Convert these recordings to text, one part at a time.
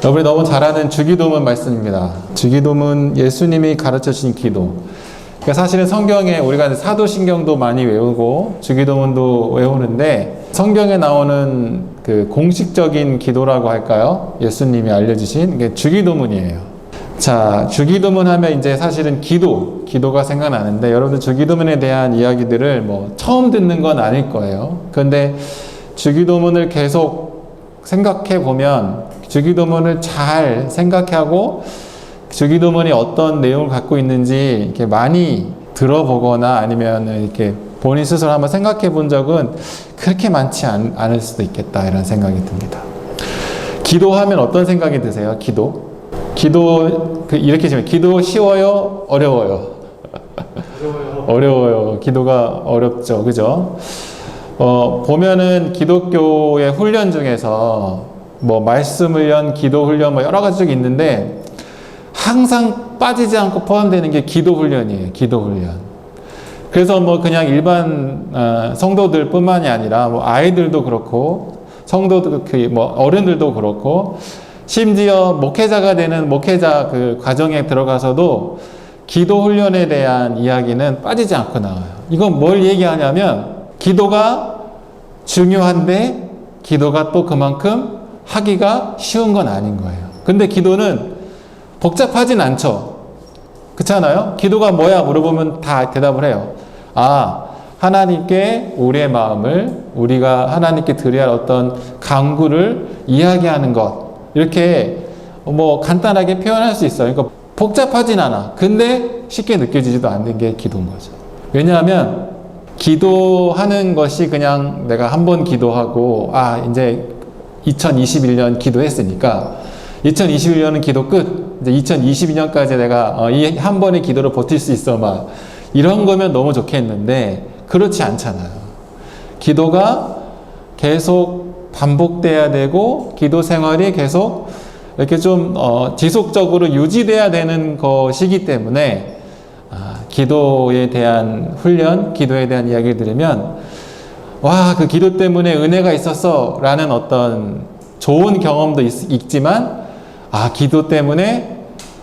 여러분이 너무 잘 아는 주기도문 말씀입니다. 주기도문 예수님이 가르쳐 주신 기도. 그러니까 사실은 성경에 우리가 사도신경도 많이 외우고 주기도문도 외우는데 성경에 나오는 그 공식적인 기도라고 할까요? 예수님이 알려주신 게 주기도문이에요. 자, 주기도문 하면 이제 사실은 기도가 생각나는데 여러분들 주기도문에 대한 이야기들을 뭐 처음 듣는 건 아닐 거예요. 그런데 주기도문을 계속 생각해 보면 주기도문을 잘 생각하고 주기도문이 어떤 내용을 갖고 있는지 이렇게 많이 들어보거나 아니면 이렇게 본인 스스로 한번 생각해 본 적은 그렇게 많지 않을 수도 있겠다 이런 생각이 듭니다. 기도하면 어떤 생각이 드세요? 이렇게 지금 기도 쉬워요? 어려워요? 어려워요. 기도가 어렵죠. 그죠? 보면은 기독교의 훈련 중에서 뭐 말씀 훈련, 기도 훈련 뭐 여러 가지가 있는데 항상 빠지지 않고 포함되는 게 기도 훈련이에요. 기도 훈련. 그래서 뭐 그냥 일반 성도들 뿐만이 아니라 뭐 아이들도 그렇고 성도들 뭐 어른들도 그렇고 심지어 목회자가 되는 목회자 그 과정에 들어가서도 기도 훈련에 대한 이야기는 빠지지 않고 나와요. 이건 뭘 얘기하냐면 기도가 중요한데 기도가 또 그만큼 하기가 쉬운 건 아닌 거예요. 근데 기도는 복잡하진 않죠. 그렇잖아요? 기도가 뭐야 물어보면 다 대답을 해요. 하나님께 우리의 마음을 우리가 하나님께 드려야 할 어떤 간구를 이야기하는 것. 이렇게 뭐 간단하게 표현할 수 있어요. 그러니까 복잡하진 않아. 근데 쉽게 느껴지지도 않는 게 기도인 거죠. 왜냐하면 기도하는 것이 그냥 내가 한 번 기도하고 이제 2021년 기도했으니까 2021년은 기도 끝. 이제 2022년까지 내가 이 한 번의 기도로 버틸 수 있어 막 이런 거면 너무 좋겠는데 그렇지 않잖아요. 기도가 계속 반복돼야 되고 기도 생활이 계속 이렇게 좀 지속적으로 유지돼야 되는 것이기 때문에 기도에 대한 훈련, 기도에 대한 이야기를 들으면 그 기도 때문에 은혜가 있었어 라는 어떤 좋은 경험도 있지만 기도 때문에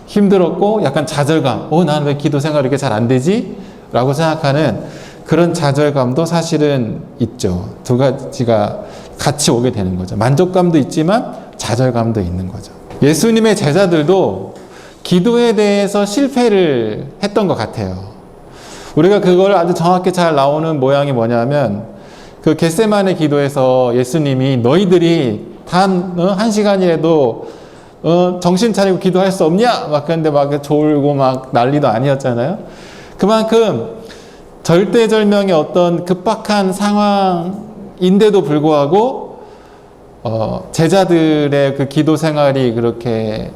힘들었고 약간 좌절감, 나는 왜 기도 생활이 이렇게 잘 안 되지? 라고 생각하는 그런 좌절감도 사실은 있죠. 두 가지가 같이 오게 되는 거죠. 만족감도 있지만 좌절감도 있는 거죠. 예수님의 제자들도 기도에 대해서 실패를 했던 것 같아요. 우리가 그걸 아주 정확히 잘 나오는 모양이 뭐냐면 그 겟세마네 기도에서 예수님이 너희들이 단 1시간이라도 정신 차리고 기도할 수 없냐? 막 그런데 막 졸고 막 난리도 아니었잖아요. 그만큼 절대절명의 어떤 급박한 상황인데도 불구하고 제자들의 그 기도 생활이 그렇게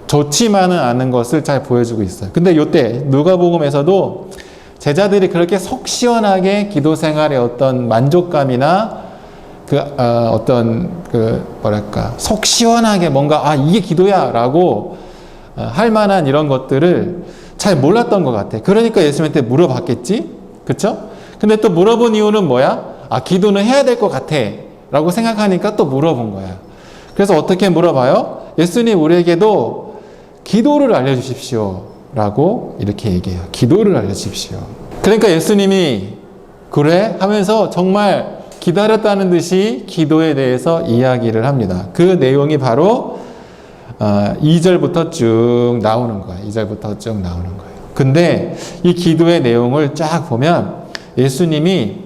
좋지만은 않은 것을 잘 보여주고 있어요. 근데 이때 누가복음에서도 제자들이 그렇게 속 시원하게 기도 생활의 어떤 만족감이나 속 시원하게 뭔가 이게 기도야 라고 할 만한 이런 것들을 잘 몰랐던 것 같아. 그러니까 예수님한테 물어봤겠지? 그쵸? 근데 또 물어본 이유는 뭐야? 기도는 해야 될 것 같아 라고 생각하니까 또 물어본 거야. 그래서 어떻게 물어봐요? 예수님 우리에게도 기도를 알려주십시오 라고 이렇게 얘기해요. 기도를 알려주십시오. 그러니까 예수님이 그래? 하면서 정말 기다렸다는 듯이 기도에 대해서 이야기를 합니다. 그 내용이 바로 2절부터 쭉 나오는 거예요. 2절부터 쭉 나오는 거예요. 근데 이 기도의 내용을 쫙 보면 예수님이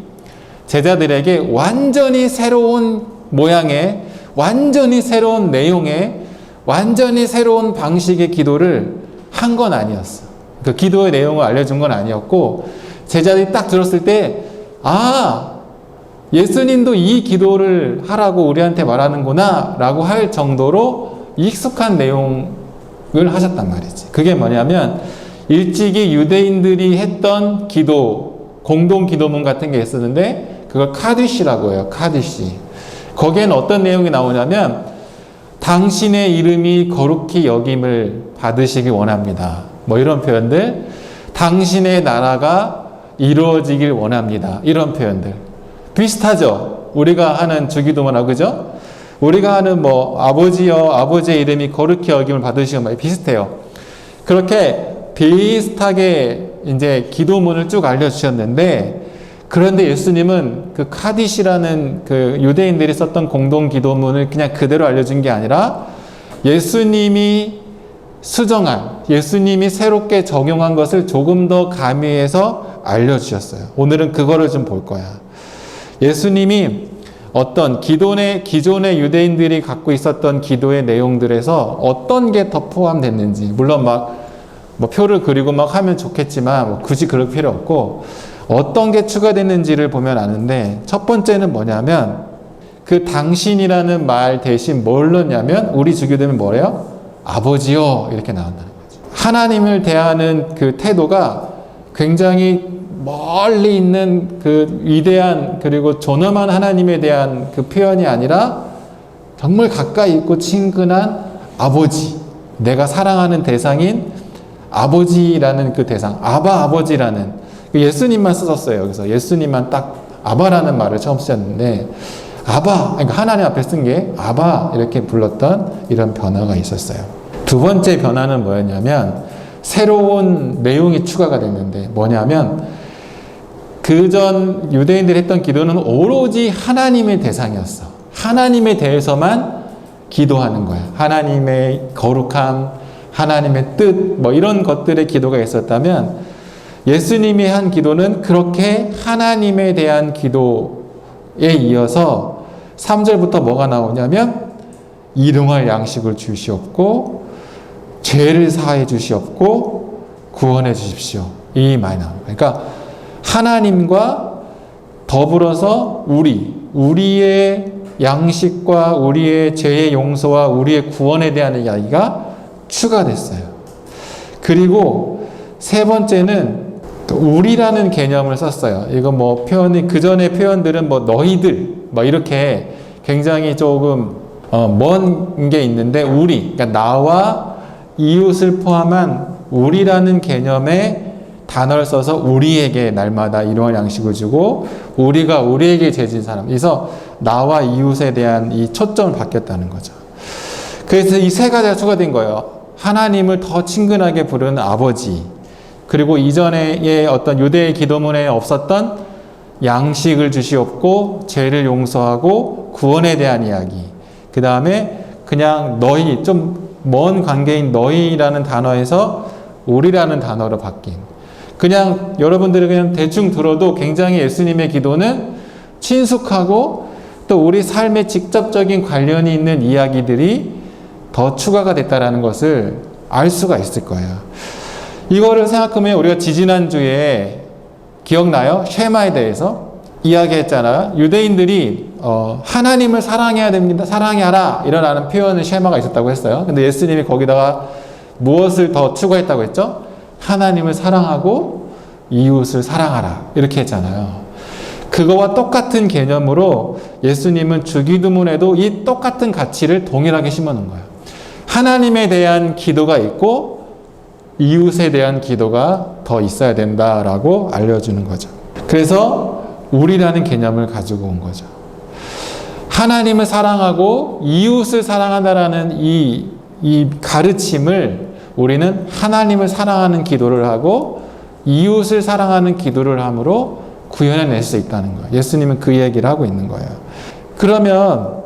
제자들에게 완전히 새로운 모양의, 완전히 새로운 내용의, 완전히 새로운 방식의 기도를 한 건 아니었어. 그 기도의 내용을 알려준 건 아니었고 제자들이 딱 들었을 때 예수님도 이 기도를 하라고 우리한테 말하는구나 라고 할 정도로 익숙한 내용을 하셨단 말이지. 그게 뭐냐면 일찍이 유대인들이 했던 기도, 공동 기도문 같은 게 있었는데 그걸 카디시라고 해요. 카디시. 거기에는 어떤 내용이 나오냐면 당신의 이름이 거룩히 여김을 받으시기 원합니다. 뭐 이런 표현들. 당신의 나라가 이루어지길 원합니다. 이런 표현들. 비슷하죠? 우리가 하는 주기도문하고, 그죠? 우리가 하는 뭐 아버지여 아버지의 이름이 거룩히 여김을 받으시오 말 비슷해요. 그렇게 비슷하게 이제 기도문을 쭉 알려주셨는데, 그런데 예수님은 그 카디시라는 그 유대인들이 썼던 공동 기도문을 그냥 그대로 알려준 게 아니라 예수님이 수정한, 예수님이 새롭게 적용한 것을 조금 더 가미해서 알려주셨어요. 오늘은 그거를 좀 볼 거야. 예수님이 어떤 기존의 유대인들이 갖고 있었던 기도의 내용들에서 어떤 게 더 포함됐는지, 물론 막 뭐 표를 그리고 막 하면 좋겠지만 뭐 굳이 그럴 필요 없고, 어떤 게 추가됐는지를 보면 아는데, 첫 번째는 뭐냐면 그 당신이라는 말 대신 뭘 넣냐면, 우리 주기도면 뭐래요? 아버지요 이렇게 나온다는 거죠. 하나님을 대하는 그 태도가 굉장히 멀리 있는 그 위대한 그리고 존엄한 하나님에 대한 그 표현이 아니라 정말 가까이 있고 친근한 아버지, 내가 사랑하는 대상인 아버지라는 그 대상, 아바 아버지라는, 예수님만 썼어요. 그래서 예수님만 딱 아바라는 말을 처음 쓰셨는데, 아바, 그러니까 하나님 앞에 쓴 게 아바 이렇게 불렀던 이런 변화가 있었어요. 두 번째 변화는 뭐였냐면, 새로운 내용이 추가가 됐는데, 뭐냐면 그전 유대인들이 했던 기도는 오로지 하나님의 대상이었어. 하나님에 대해서만 기도하는 거야. 하나님의 거룩함, 하나님의 뜻, 뭐 이런 것들의 기도가 있었다면, 예수님이 한 기도는 그렇게 하나님에 대한 기도에 이어서 3절부터 뭐가 나오냐면, 일용할 양식을 주시옵고 죄를 사해 주시옵고 구원해 주십시오, 이 말이 나옵니다. 그러니까 하나님과 더불어서 우리의 양식과 우리의 죄의 용서와 우리의 구원에 대한 이야기가 추가됐어요. 그리고 세 번째는 우리라는 개념을 썼어요. 이거 뭐 표현이, 그 전에 표현들은 뭐 너희들 뭐 이렇게 굉장히 조금 먼 게 있는데, 우리, 그러니까 나와 이웃을 포함한 우리라는 개념의 단어를 써서 우리에게 날마다 일용할 양식을 주고, 우리가 우리에게 죄진 사람, 그래서 나와 이웃에 대한 이 초점을 바뀌었다는 거죠. 그래서 이 세 가지가 추가된 거예요. 하나님을 더 친근하게 부르는 아버지, 그리고 이전의 어떤 유대의 기도문에 없었던 양식을 주시옵고 죄를 용서하고 구원에 대한 이야기, 그 다음에 그냥 너희, 좀 먼 관계인 너희라는 단어에서 우리라는 단어로 바뀐, 그냥 여러분들이 그냥 대충 들어도 굉장히 예수님의 기도는 친숙하고 또 우리 삶에 직접적인 관련이 있는 이야기들이 더 추가가 됐다라는 것을 알 수가 있을 거예요. 이거를 생각하면 우리가 지지난주에 기억나요? 쉐마에 대해서 이야기했잖아요. 유대인들이 하나님을 사랑해야 됩니다, 사랑하라, 이라는 표현의 쉐마가 있었다고 했어요. 근데 예수님이 거기다가 무엇을 더 추가했다고 했죠? 하나님을 사랑하고 이웃을 사랑하라, 이렇게 했잖아요. 그거와 똑같은 개념으로 예수님은 주기도문에도 이 똑같은 가치를 동일하게 심어놓은 거예요. 하나님에 대한 기도가 있고 이웃에 대한 기도가 더 있어야 된다라고 알려주는 거죠. 그래서 우리라는 개념을 가지고 온 거죠. 하나님을 사랑하고 이웃을 사랑한다라는 이 가르침을 우리는 하나님을 사랑하는 기도를 하고 이웃을 사랑하는 기도를 함으로 구현해낼 수 있다는 거예요. 예수님은 그 얘기를 하고 있는 거예요. 그러면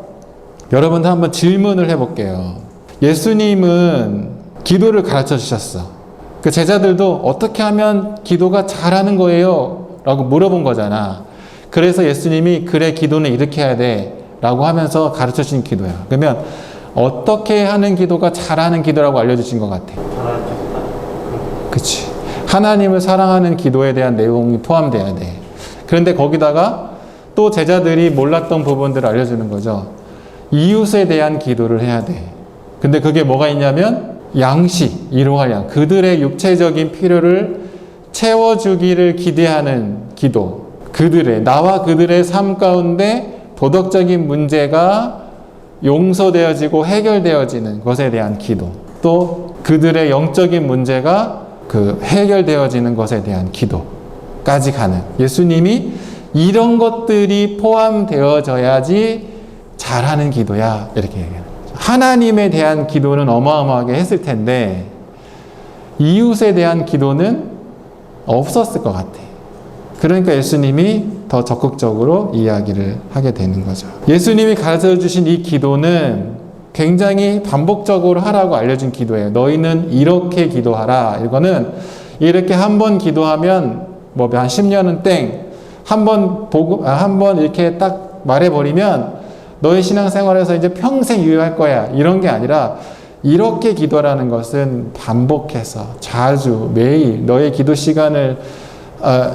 여러분들 한번 질문을 해볼게요. 예수님은 기도를 가르쳐 주셨어. 그 제자들도 어떻게 하면 기도가 잘하는 거예요? 라고 물어본 거잖아. 그래서 예수님이 그래, 기도는 이렇게 해야 돼 라고 하면서 가르쳐 주신 기도야. 그러면 어떻게 하는 기도가 잘하는 기도라고 알려주신 것 같아? 그치. 하나님을 사랑하는 기도에 대한 내용이 포함돼야 돼. 그런데 거기다가 또 제자들이 몰랐던 부분들을 알려주는 거죠. 이웃에 대한 기도를 해야 돼. 근데 그게 뭐가 있냐면 양식, 일용할 양, 그들의 육체적인 필요를 채워주기를 기대하는 기도, 나와 그들의 삶 가운데 도덕적인 문제가 용서되어지고 해결되어지는 것에 대한 기도, 또 그들의 영적인 문제가 해결되어지는 것에 대한 기도까지 가는, 예수님이 이런 것들이 포함되어져야지 잘하는 기도야. 이렇게 얘기해요. 하나님에 대한 기도는 어마어마하게 했을 텐데 이웃에 대한 기도는 없었을 것 같아. 그러니까 예수님이 더 적극적으로 이야기를 하게 되는 거죠. 예수님이 가르쳐 주신 이 기도는 굉장히 반복적으로 하라고 알려준 기도예요. 너희는 이렇게 기도하라. 이거는 이렇게 한 번 기도하면 뭐 한 10년은 땡. 한 번 이렇게 딱 말해버리면 너의 신앙생활에서 이제 평생 유효할 거야. 이런 게 아니라 이렇게 기도라는 것은 반복해서 자주 매일 너의 기도 시간을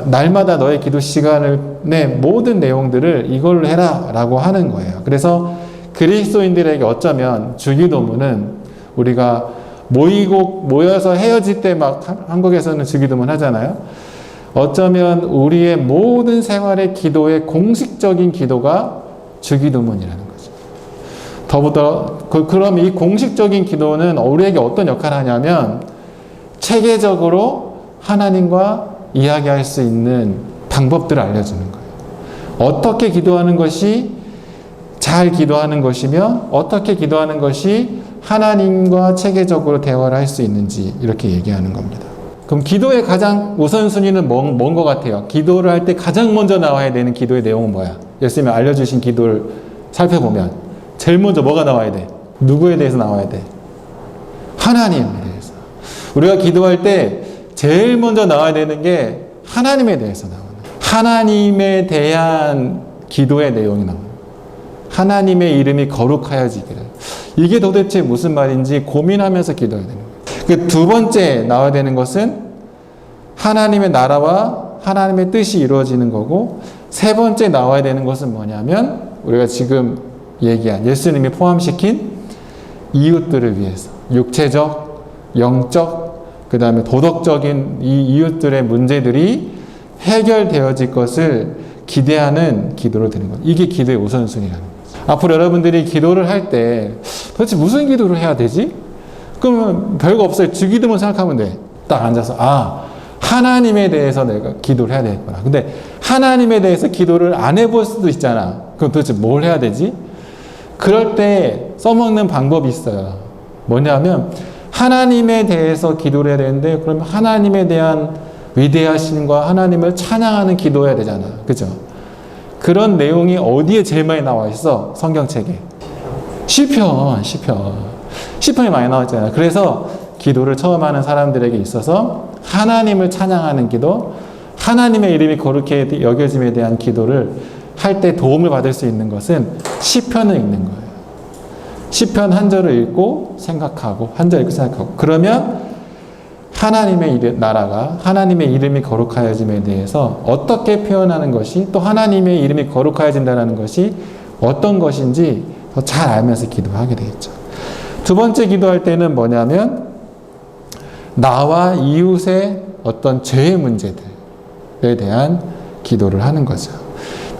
날마다 너의 기도 시간을 내 모든 내용들을 이걸로 해라 라고 하는 거예요. 그래서 그리스도인들에게 어쩌면 주기도문은 우리가 모여서 헤어질 때 막 한국에서는 주기도문 하잖아요. 어쩌면 우리의 모든 생활의 기도의 공식적인 기도가 주기도문이라는 거죠. 더불어 그럼 이 공식적인 기도는 우리에게 어떤 역할을 하냐면 체계적으로 하나님과 이야기할 수 있는 방법들을 알려주는 거예요. 어떻게 기도하는 것이 잘 기도하는 것이며 어떻게 기도하는 것이 하나님과 체계적으로 대화를 할 수 있는지 이렇게 얘기하는 겁니다. 그럼 기도의 가장 우선순위는 뭔 것 같아요? 기도를 할 때 가장 먼저 나와야 되는 기도의 내용은 뭐야? 예수님이 알려주신 기도를 살펴보면 제일 먼저 뭐가 나와야 돼? 누구에 대해서 나와야 돼? 하나님에 대해서. 우리가 기도할 때 제일 먼저 나와야 되는 게 하나님에 대해서 나오는 거예요. 하나님에 대한 기도의 내용이 나와요. 하나님의 이름이 거룩하여지기를. 이게 도대체 무슨 말인지 고민하면서 기도해야 되는 거예요. 그 두 번째 나와야 되는 것은 하나님의 나라와 하나님의 뜻이 이루어지는 거고, 세 번째 나와야 되는 것은 뭐냐면 우리가 지금 얘기한 예수님이 포함시킨 이웃들을 위해서 육체적, 영적, 그 다음에 도덕적인 이 이웃들의 문제들이 해결되어질 것을 기대하는 기도를 드리는 거예요. 이게 기도의 우선순위라는 거죠. 앞으로 여러분들이 기도를 할 때 도대체 무슨 기도를 해야 되지? 그러면 별거 없어요. 주기도문 생각하면 돼. 딱 앉아서 하나님에 대해서 내가 기도를 해야 되겠구나. 근데 하나님에 대해서 기도를 안 해볼 수도 있잖아. 그럼 도대체 뭘 해야 되지? 그럴 때 써먹는 방법이 있어요. 뭐냐면 하나님에 대해서 기도를 해야 되는데, 그러면 하나님에 대한 위대하심과 하나님을 찬양하는 기도해야 되잖아. 그죠? 그런 내용이 어디에 제일 많이 나와 있어? 성경책에. 시편이 많이 나와 있잖아요. 그래서 기도를 처음 하는 사람들에게 있어서 하나님을 찬양하는 기도, 하나님의 이름이 거룩히 여겨짐에 대한 기도를 할 때 도움을 받을 수 있는 것은 시편을 읽는 거예요. 시편 한 절을 읽고 생각하고, 한 절 읽고 생각하고, 그러면 하나님의 나라가, 하나님의 이름이 거룩하여짐에 대해서 어떻게 표현하는 것이, 또 하나님의 이름이 거룩하여진다는 것이 어떤 것인지 더 잘 알면서 기도하게 되겠죠. 두 번째 기도할 때는 뭐냐면 나와 이웃의 어떤 죄의 문제들에 대한 기도를 하는 거죠.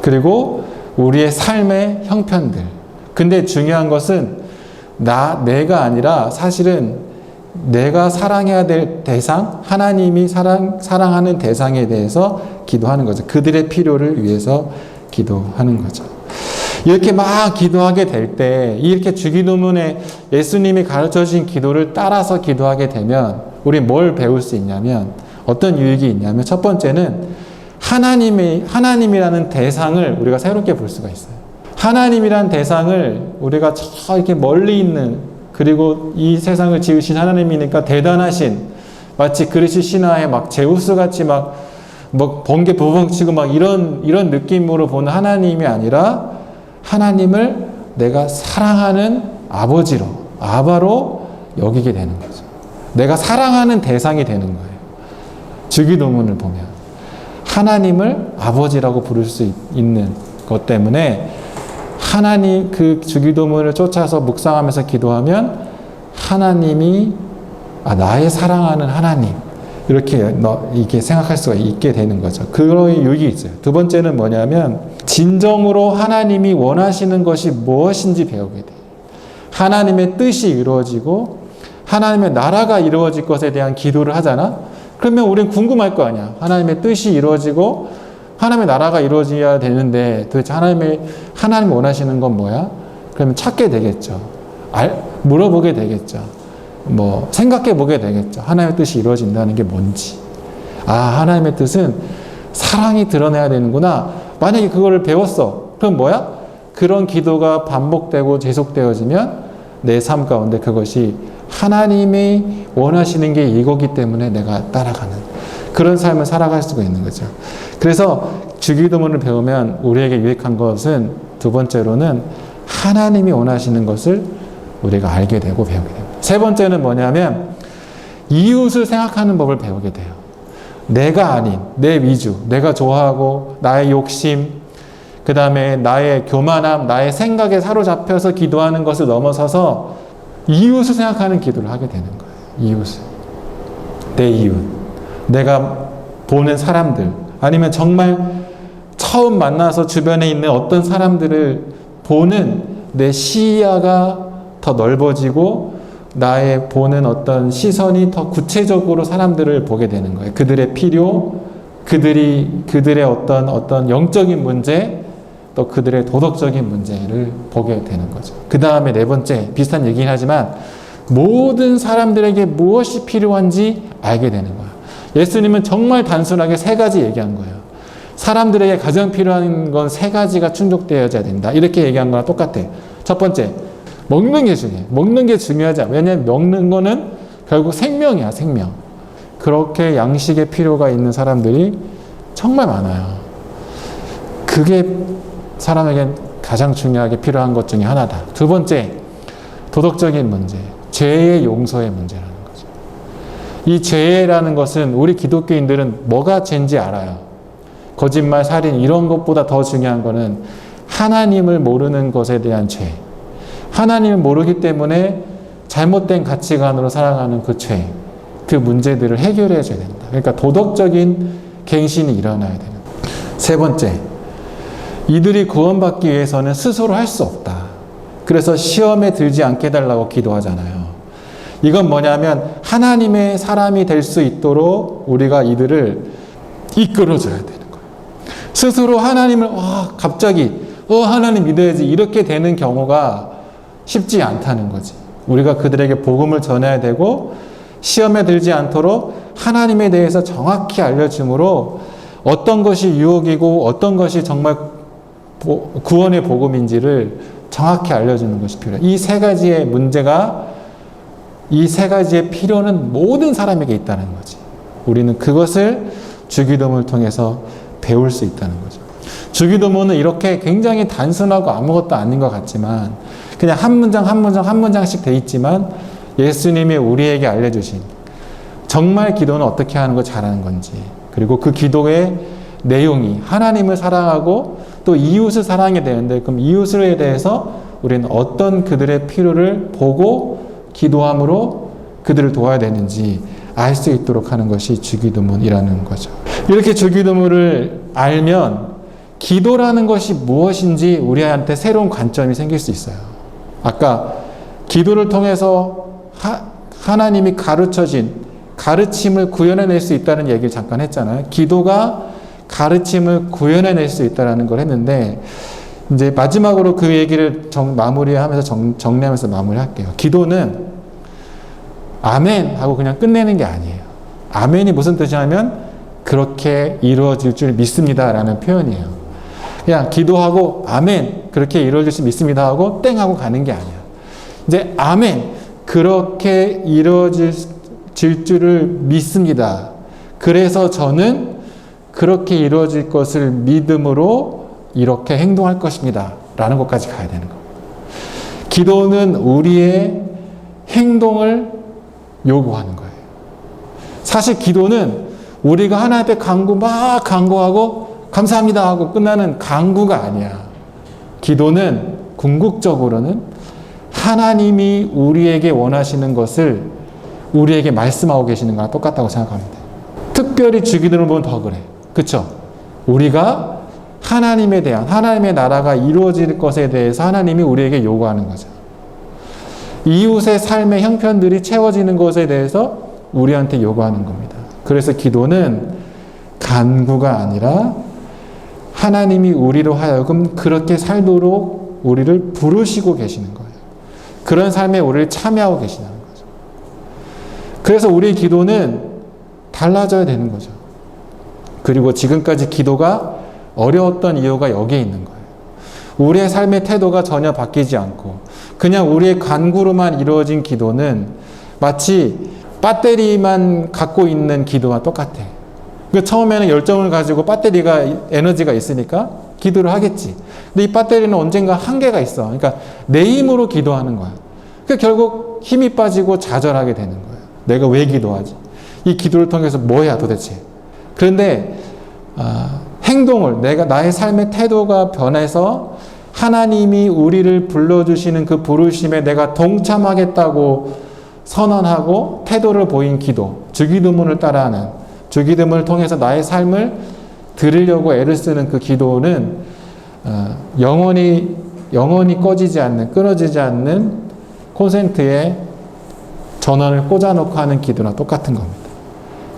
그리고 우리의 삶의 형편들. 근데 중요한 것은 내가 아니라 사실은 내가 사랑해야 될 대상, 하나님이 사랑하는 대상에 대해서 기도하는 거죠. 그들의 필요를 위해서 기도하는 거죠. 이렇게 막 기도하게 될 때, 이렇게 주기도문에 예수님이 가르쳐 주신 기도를 따라서 기도하게 되면 우리 뭘 배울 수 있냐면, 어떤 유익이 있냐면, 첫 번째는 하나님이라는 대상을 우리가 새롭게 볼 수가 있어요. 하나님이란 대상을 우리가 저 이렇게 멀리 있는, 그리고 이 세상을 지으신 하나님이니까 대단하신, 마치 그리스 신화에 막 제우스 같이 막 번개 부벙치고 막 이런 느낌으로 보는 하나님이 아니라, 하나님을 내가 사랑하는 아버지로, 아바로 여기게 되는 거죠. 내가 사랑하는 대상이 되는 거예요. 주기도문을 보면 하나님을 아버지라고 부를 수 있는 것 때문에, 하나님 그 주기도문을 쫓아서 묵상하면서 기도하면 하나님이 나의 사랑하는 하나님, 이렇게 생각할 수가 있게 되는 거죠. 그런 유익이 있어요. 두 번째는 뭐냐면 진정으로 하나님이 원하시는 것이 무엇인지 배우게 돼요. 하나님의 뜻이 이루어지고 하나님의 나라가 이루어질 것에 대한 기도를 하잖아. 그러면 우린 궁금할 거 아니야. 하나님의 뜻이 이루어지고 하나님의 나라가 이루어져야 되는데 도대체 하나님이 원하시는 건 뭐야? 그러면 찾게 되겠죠. 물어보게 되겠죠. 뭐 생각해 보게 되겠죠. 하나님의 뜻이 이루어진다는 게 뭔지. 아, 하나님의 뜻은 사랑이 드러나야 되는구나. 만약에 그거를 배웠어. 그럼 뭐야? 그런 기도가 반복되고 지속되어지면 내 삶 가운데 그것이 하나님이 원하시는 게 이거기 때문에 내가 따라가는 그런 삶을 살아갈 수가 있는 거죠. 그래서 주기도문을 배우면 우리에게 유익한 것은 두 번째로는 하나님이 원하시는 것을 우리가 알게 되고 배우게 됩니다. 세 번째는 뭐냐면 이웃을 생각하는 법을 배우게 돼요. 내가 아닌 내 위주, 내가 좋아하고 나의 욕심, 그 다음에 나의 교만함, 나의 생각에 사로잡혀서 기도하는 것을 넘어서서 이웃을 생각하는 기도를 하게 되는 거예요. 이웃을. 내 이웃. 내가 보는 사람들. 아니면 정말 처음 만나서 주변에 있는 어떤 사람들을 보는 내 시야가 더 넓어지고 나의 보는 어떤 시선이 더 구체적으로 사람들을 보게 되는 거예요. 그들의 필요, 그들의 어떤 영적인 문제, 또 그들의 도덕적인 문제를 보게 되는 거죠. 그 다음에 네 번째, 비슷한 얘기긴 하지만 모든 사람들에게 무엇이 필요한지 알게 되는 거예요. 예수님은 정말 단순하게 세 가지 얘기한 거예요. 사람들에게 가장 필요한 건 세 가지가 충족되어야 된다. 이렇게 얘기한 거랑 똑같아. 첫 번째, 먹는 게 중요해. 먹는 게 중요하지 않아. 왜냐하면 먹는 거는 결국 생명이야, 생명. 그렇게 양식의 필요가 있는 사람들이 정말 많아요. 그게 사람에겐 가장 중요하게 필요한 것 중에 하나다. 두 번째, 도덕적인 문제. 죄의 용서의 문제라는 거죠. 이 죄라는 것은 우리 기독교인들은 뭐가 죄인지 알아요. 거짓말, 살인 이런 것보다 더 중요한 거는 하나님을 모르는 것에 대한 죄. 하나님을 모르기 때문에 잘못된 가치관으로 살아가는 그 죄, 그 문제들을 해결해 줘야 된다. 그러니까 도덕적인 갱신이 일어나야 되는 거예요. 세 번째, 이들이 구원받기 위해서는 스스로 할 수 없다. 그래서 시험에 들지 않게 해달라고 기도하잖아요. 이건 뭐냐면 하나님의 사람이 될 수 있도록 우리가 이들을 이끌어줘야 되는 거예요. 스스로 하나님을 갑자기 하나님 믿어야지 이렇게 되는 경우가 쉽지 않다는 거지. 우리가 그들에게 복음을 전해야 되고 시험에 들지 않도록 하나님에 대해서 정확히 알려줌으로 어떤 것이 유혹이고 어떤 것이 정말 구원의 복음인지를 정확히 알려주는 것이 필요해요. 이 세 가지의 문제가, 이 세 가지의 필요는 모든 사람에게 있다는 거지. 우리는 그것을 주기도문을 통해서 배울 수 있다는 거죠. 주기도문은 이렇게 굉장히 단순하고 아무것도 아닌 것 같지만 그냥 한 문장씩 돼 있지만 예수님이 우리에게 알려주신 정말 기도는 어떻게 하는 거 잘하는 건지, 그리고 그 기도의 내용이 하나님을 사랑하고 또 이웃을 사랑해야 되는데, 그럼 이웃에 대해서 우리는 어떤 그들의 필요를 보고 기도함으로 그들을 도와야 되는지 알 수 있도록 하는 것이 주기도문이라는 거죠. 이렇게 주기도문을 알면 기도라는 것이 무엇인지 우리한테 새로운 관점이 생길 수 있어요. 아까 기도를 통해서 하나님이 가르쳐진 가르침을 구현해낼 수 있다는 얘기를 잠깐 했잖아요. 기도가 가르침을 구현해낼 수 있다는 걸 했는데, 이제 마지막으로 그 얘기를 마무리하면서 정리하면서 마무리할게요. 기도는 아멘 하고 그냥 끝내는 게 아니에요. 아멘이 무슨 뜻이냐면 그렇게 이루어질 줄 믿습니다 라는 표현이에요. 그냥 기도하고 아멘 그렇게 이루어질 줄 믿습니다 하고 땡 하고 가는 게 아니야. 이제 아멘 그렇게 이루어질 줄을 믿습니다. 그래서 저는 그렇게 이루어질 것을 믿음으로 이렇게 행동할 것입니다 라는 것까지 가야 되는 겁니다. 기도는 우리의 행동을 요구하는 거예요. 사실 기도는 우리가 하나님 앞에 간구하고 감사합니다 하고 끝나는 간구가 아니야. 기도는 궁극적으로는 하나님이 우리에게 원하시는 것을 우리에게 말씀하고 계시는 거랑 똑같다고 생각합니다. 특별히 주기도문을 보면 더 그래. 그쵸? 우리가 하나님에 대한, 하나님의 나라가 이루어질 것에 대해서 하나님이 우리에게 요구하는 거죠. 이웃의 삶의 형편들이 채워지는 것에 대해서 우리한테 요구하는 겁니다. 그래서 기도는 간구가 아니라 하나님이 우리로 하여금 그렇게 살도록 우리를 부르시고 계시는 거예요. 그런 삶에 우리를 참여하고 계시다는 거죠. 그래서 우리의 기도는 달라져야 되는 거죠. 그리고 지금까지 기도가 어려웠던 이유가 여기에 있는 거예요. 우리의 삶의 태도가 전혀 바뀌지 않고 그냥 우리의 간구로만 이루어진 기도는 마치 배터리만 갖고 있는 기도와 똑같아. 그러니까 처음에는 열정을 가지고 배터리가 에너지가 있으니까 기도를 하겠지. 근데 이 배터리는 언젠가 한계가 있어. 그러니까 내 힘으로 기도하는 거야. 그러니까 결국 힘이 빠지고 좌절하게 되는 거예요. 내가 왜 기도하지? 이 기도를 통해서 뭐야 도대체? 그런데 행동을 나의 삶의 태도가 변해서 하나님이 우리를 불러주시는 그 부르심에 내가 동참하겠다고 선언하고 태도를 보인 기도, 주기도문을 따라하는 주기도문을 통해서 나의 삶을 드리려고 애를 쓰는 그 기도는 영원히 꺼지지 않는, 끊어지지 않는 콘센트에 전원을 꽂아놓고 하는 기도나 똑같은 겁니다.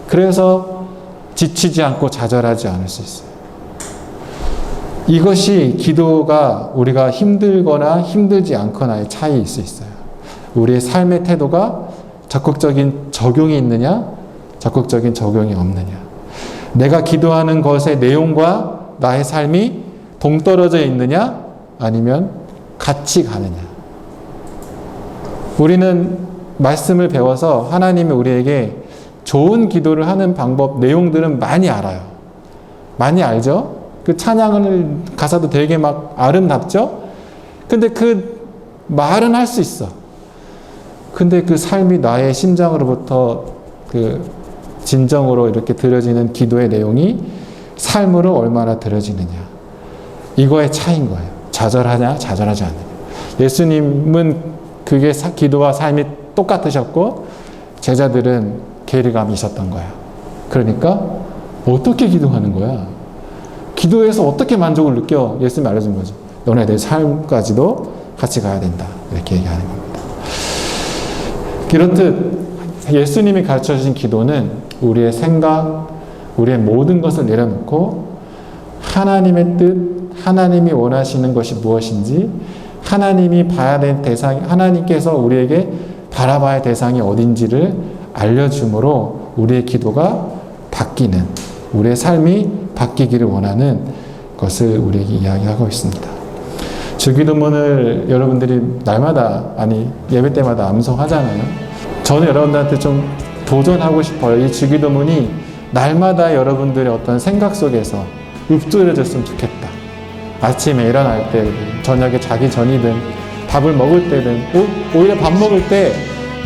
그래서 지치지 않고 좌절하지 않을 수 있어요. 이것이 기도가 우리가 힘들거나 힘들지 않거나의 차이일 수 있어요. 우리의 삶의 태도가 적극적인 적용이 있느냐, 적극적인 적용이 없느냐. 내가 기도하는 것의 내용과 나의 삶이 동떨어져 있느냐, 아니면 같이 가느냐. 우리는 말씀을 배워서 하나님이 우리에게 좋은 기도를 하는 방법, 내용들은 많이 알아요. 많이 알죠? 그 찬양을 가사도 되게 막 아름답죠? 근데 그 말은 할 수 있어. 근데 그 삶이 나의 심장으로부터 그 진정으로 이렇게 들어지는 기도의 내용이 삶으로 얼마나 들어지느냐. 이거의 차이인 거예요. 좌절하냐, 좌절하지 않느냐. 예수님은 그게 기도와 삶이 똑같으셨고 제자들은 괴리감이 있었던 거야. 그러니까 어떻게 기도하는 거야? 기도에서 어떻게 만족을 느껴? 예수님이 알려준 거죠. 너네 내 삶까지도 같이 가야 된다. 이렇게 얘기하는 겁니다. 이렇듯 예수님이 가르쳐 주신 기도는 우리의 생각, 우리의 모든 것을 내려놓고 하나님의 뜻, 하나님이 원하시는 것이 무엇인지, 하나님이 봐야 될 대상, 하나님께서 우리에게 바라봐야 할 대상이 어딘지를 알려줌으로 우리의 기도가 바뀌는, 우리의 삶이 바뀌기를 원하는 것을 우리에게 이야기하고 있습니다. 주기도문을 여러분들이 날마다, 아니 예배 때마다 암송하잖아요. 저는 여러분들한테 좀 도전하고 싶어요. 이 주기도문이 날마다 여러분들의 어떤 생각 속에서 읊조려졌으면 좋겠다. 아침에 일어날 때, 저녁에 자기 전이든, 밥을 먹을 때든, 오히려 밥 먹을 때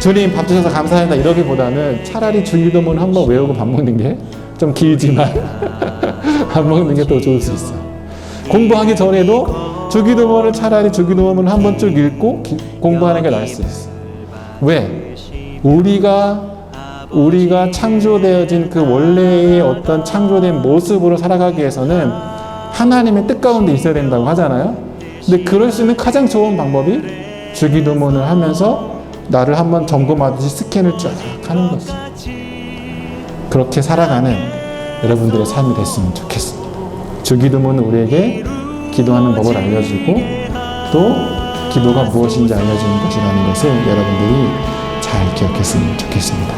주님 밥 주셔서 감사합니다 이러기보다는 차라리 주기도문 한번 외우고 밥 먹는 게 좀 길지만 밥 먹는 게 더 좋을 수 있어요. 공부하기 전에도 주기도문을 차라리 주기도문을 한번 쭉 읽고 공부하는 게 나을 수 있어요. 왜? 우리가 창조되어진 그 원래의 어떤 창조된 모습으로 살아가기 위해서는 하나님의 뜻 가운데 있어야 된다고 하잖아요. 근데 그럴 수 있는 가장 좋은 방법이 주기도문을 하면서 나를 한번 점검하듯이 스캔을 쫙 하는 거죠. 그렇게 살아가는 여러분들의 삶이 됐으면 좋겠습니다. 주기도문은 우리에게 기도하는 법을 알려주고 또 기도가 무엇인지 알려주는 것이라는 것을 여러분들이 잘 기억했으면 좋겠습니다.